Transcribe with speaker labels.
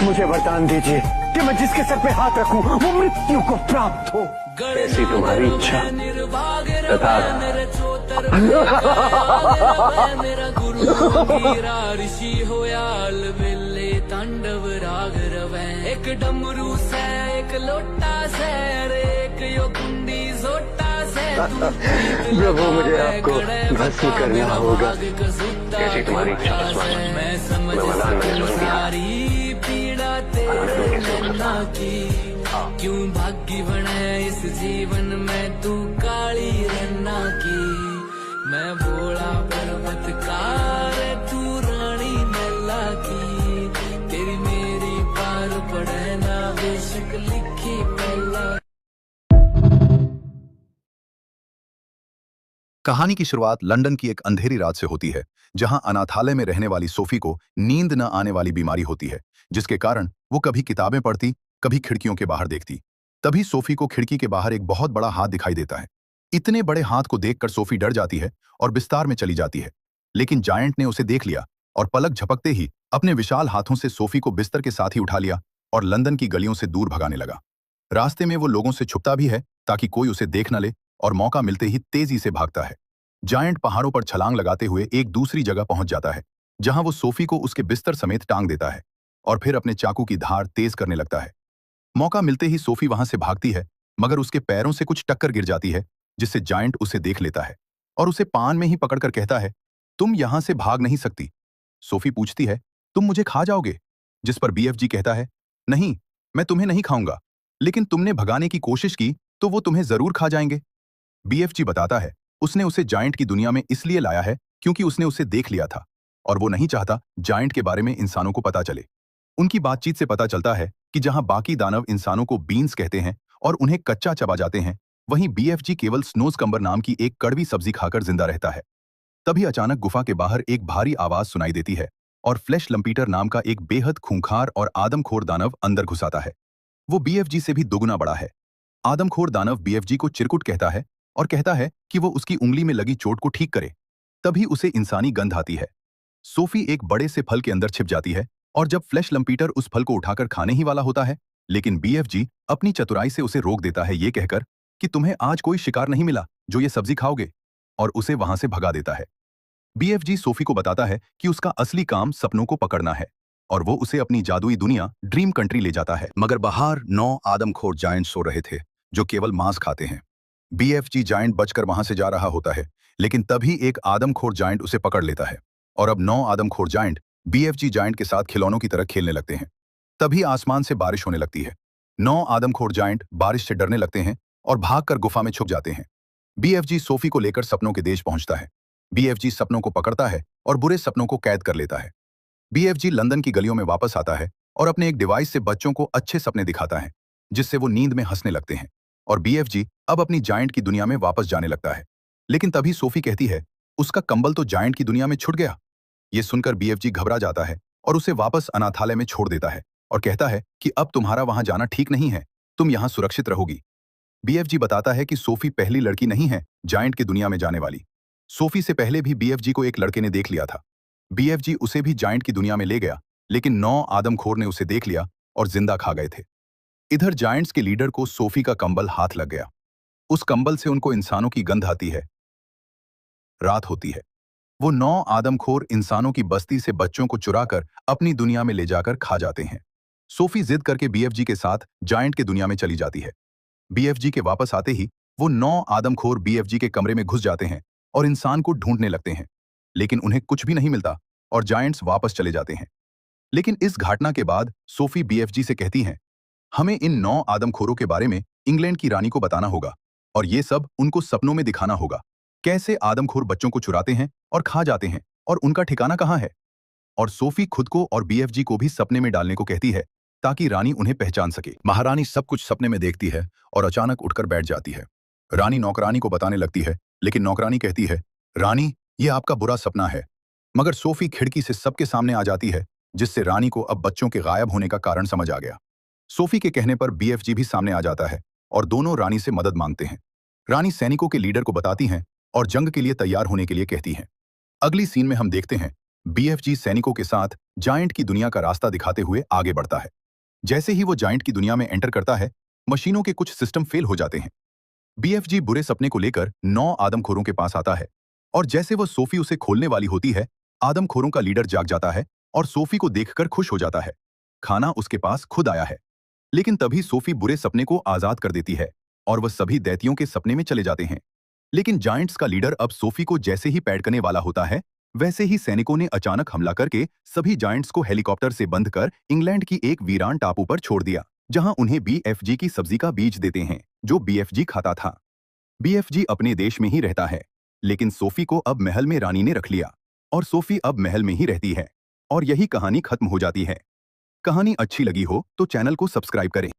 Speaker 1: मुझे वरदान दीजिए कि मैं जिसके सर पे हाथ रखूं वो मृत्यु को प्राप्त हो। ऐसी तुम्हारी इच्छा तथास्तु।
Speaker 2: मेरा गुरु मीरा ऋषि होयाल बेले तांडव राग रवै एक डमरू से एक लोटा से एक यो कुंडी जोटा से
Speaker 1: प्रभु मुझे आपको भस्म करना होगा। ऐसी तुम्हारी इच्छा
Speaker 2: मैं समझ सकूं सारी पीड़ा तेरे ना की क्यों भाग्य बने इस जीवन में तू काली रन्ना की। मैं भोला पर्वतकार तू रानी नल्ला की तेरी मेरी पार पड़े ना बेशक लिखी पहला।
Speaker 3: कहानी की शुरुआत लंदन की एक अंधेरी रात से होती है, जहां अनाथालय में रहने वाली सोफी को नींद न आने वाली बीमारी होती है, जिसके कारण वो कभी किताबें पढ़ती, कभी खिड़कियों के बाहर देखती। तभी सोफी को खिड़की के बाहर एक बहुत बड़ा हाथ दिखाई देता है। इतने बड़े हाथ को देखकर सोफी डर जाती है और बिस्तार में चली जाती है, लेकिन जायंट ने उसे देख लिया और पलक झपकते ही अपने विशाल हाथों से सोफी को बिस्तर के साथ ही उठा लिया और लंदन की गलियों से दूर भगाने लगा। रास्ते में वो लोगों से छुपता भी है ताकि कोई उसे देख न ले और मौका मिलते ही तेजी से भागता है। जायंट पहाड़ों पर छलांग लगाते हुए एक दूसरी जगह पहुंच जाता है, जहां वो सोफी को उसके बिस्तर समेत टांग देता है और फिर अपने चाकू की धार तेज करने लगता है। मौका मिलते ही सोफी वहां से भागती है, मगर उसके पैरों से कुछ टक्कर गिर जाती है, जिससे जायंट उसे देख लेता है और उसे पान में ही पकड़कर कहता है, तुम यहां से भाग नहीं सकती। सोफी पूछती है, तुम मुझे खा जाओगे? जिस पर बीएफजी कहता है, नहीं, मैं तुम्हें नहीं खाऊंगा, लेकिन तुमने भगाने की कोशिश की तो वो तुम्हें जरूर खा जाएंगे। बीएफजी बताता है, उसने उसे जायंट की दुनिया में इसलिए लाया है क्योंकि उसने उसे देख लिया था और वो नहीं चाहता जायंट के बारे में इंसानों को पता चले। उनकी बातचीत से पता चलता है कि जहां बाकी दानव इंसानों को बीन्स कहते हैं और उन्हें कच्चा चबा जाते हैं, वहीं बीएफजी केवल स्नोजकंबर नाम की एक कड़वी सब्जी खाकर जिंदा रहता है। तभी अचानक गुफा के बाहर एक भारी आवाज सुनाई देती है और फ्लैश लंपीटर नाम का एक बेहद खूंखार और आदमखोर दानव अंदर घुस आता है। वो बीएफजी से भी दोगुना बड़ा है। आदमखोर दानव बीएफजी को चिरकुट कहता है और कहता है कि वो उसकी उंगली में लगी चोट को ठीक करे। तभी उसे इंसानी गंध आती है। सोफी एक बड़े से फल के अंदर छिप जाती है और जब फ्लैश लंपीटर उस फल को उठाकर खाने ही वाला होता है, लेकिन बीएफजी अपनी चतुराई से उसे रोक देता है, ये कहकर कि तुम्हें आज कोई शिकार नहीं मिला जो ये सब्जी खाओगे, और उसे वहां से भगा देता है। बीएफजी सोफी को बताता है कि उसका असली काम सपनों को पकड़ना है और वो उसे अपनी जादुई दुनिया ड्रीम कंट्री ले जाता है। मगर बाहर 9 आदमखोर जायंट सो रहे थे जो केवल मांस खाते हैं। बीएफजी जायंट बचकर वहां से जा रहा होता है, लेकिन तभी एक आदमखोर जायंट उसे पकड़ लेता है और अब 9 आदमखोर जायंट बीएफजी जायंट के साथ खिलौनों की तरह खेलने लगते हैं। तभी आसमान से बारिश होने लगती है। 9 आदमखोर जायंट बारिश से डरने लगते हैं और भागकर गुफा में छुप जाते हैं। बीएफजी सोफी को लेकर सपनों के देश पहुंचता है। बीएफजी सपनों को पकड़ता है और बुरे सपनों को कैद कर लेता है। बीएफजी लंदन की गलियों में वापस आता है और अपने एक डिवाइस से बच्चों को अच्छे सपने दिखाता है, जिससे वो नींद में हंसने लगते हैं और बीएफजी अब अपनी जायंट की दुनिया में वापस जाने लगता है। लेकिन तभी सोफी कहती है, उसका कंबल तो जायंट की दुनिया में छूट गया। ये सुनकर बीएफजी घबरा जाता है और उसे वापस अनाथालय में छोड़ देता है और कहता है कि अब तुम्हारा वहां जाना ठीक नहीं है, तुम यहां सुरक्षित रहोगी। बीएफजी बताता है कि सोफी पहली लड़की नहीं है जायंट की दुनिया में जाने वाली। सोफी से पहले भी बीएफजी को एक लड़के ने देख लिया था। बीएफजी उसे भी जायंट की दुनिया में ले गया, लेकिन 9 आदमखोर ने उसे देख लिया और जिंदा खा गए थे। इधर जायंट्स के लीडर को सोफी का कंबल हाथ लग गया। उस कंबल से उनको इंसानों की गंध आती है। रात होती है। वो 9 आदमखोर इंसानों की बस्ती से बच्चों को चुराकर अपनी दुनिया में ले जाकर खा जाते हैं। सोफी जिद करके बीएफजी के साथ जायंट के दुनिया में चली जाती है। बीएफजी के वापस आते ही वो 9 आदमखोर बीएफजी के कमरे में घुस जाते हैं और इंसान को ढूंढने लगते हैं, लेकिन उन्हें कुछ भी नहीं मिलता और जायंट्स वापस चले जाते हैं। लेकिन इस घटना के बाद सोफी बीएफजी से कहती हैं, हमें इन 9 आदमखोरों के बारे में इंग्लैंड की रानी को बताना होगा और ये सब उनको सपनों में दिखाना होगा। कैसे आदमखोर बच्चों को चुराते हैं और खा जाते हैं और उनका ठिकाना कहाँ है। और सोफी खुद को और बीएफजी को भी सपने में डालने को कहती है ताकि रानी उन्हें पहचान सके। महारानी सब कुछ सपने में देखती है और अचानक उठकर बैठ जाती है। रानी नौकरानी को बताने लगती है, लेकिन नौकरानी कहती है, रानी, ये आपका बुरा सपना है। मगर सोफी खिड़की से सबके सामने आ जाती है, जिससे रानी को अब बच्चों के गायब होने का कारण समझ आ गया। सोफी के कहने पर बीएफजी भी सामने आ जाता है और दोनों रानी से मदद मांगते हैं। रानी सैनिकों के लीडर को बताती हैं और जंग के लिए तैयार होने के लिए कहती हैं। अगली सीन में हम देखते हैं बीएफजी सैनिकों के साथ जायंट की दुनिया का रास्ता दिखाते हुए आगे बढ़ता है। जैसे ही वो जायंट की दुनिया में एंटर करता है, मशीनों के कुछ सिस्टम फेल हो जाते हैं। बीएफजी बुरे सपने को लेकर 9 आदमखोरों के पास आता है और जैसे वह सोफी उसे खोलने वाली होती है, आदमखोरों का लीडर जाग जाता है और सोफी को देखकर खुश हो जाता है। खाना उसके पास खुद आया है। लेकिन तभी सोफी बुरे सपने को आजाद कर देती है और वह सभी दैत्यों के सपने में चले जाते हैं। लेकिन जायंट्स का लीडर अब सोफी को जैसे ही पैड करने वाला होता है, वैसे ही सैनिकों ने अचानक हमला करके सभी जायंट्स को हेलीकॉप्टर से बंद कर इंग्लैंड की एक वीरान टापू पर छोड़ दिया, जहां उन्हें बीएफजी की सब्जी का बीज देते हैं जो बीएफजी खाता था। बीएफजी अपने देश में ही रहता है, लेकिन सोफी को अब महल में रानी ने रख लिया और सोफी अब महल में ही रहती है और यही कहानी खत्म हो जाती है। कहानी अच्छी लगी हो तो चैनल को सब्सक्राइब करें।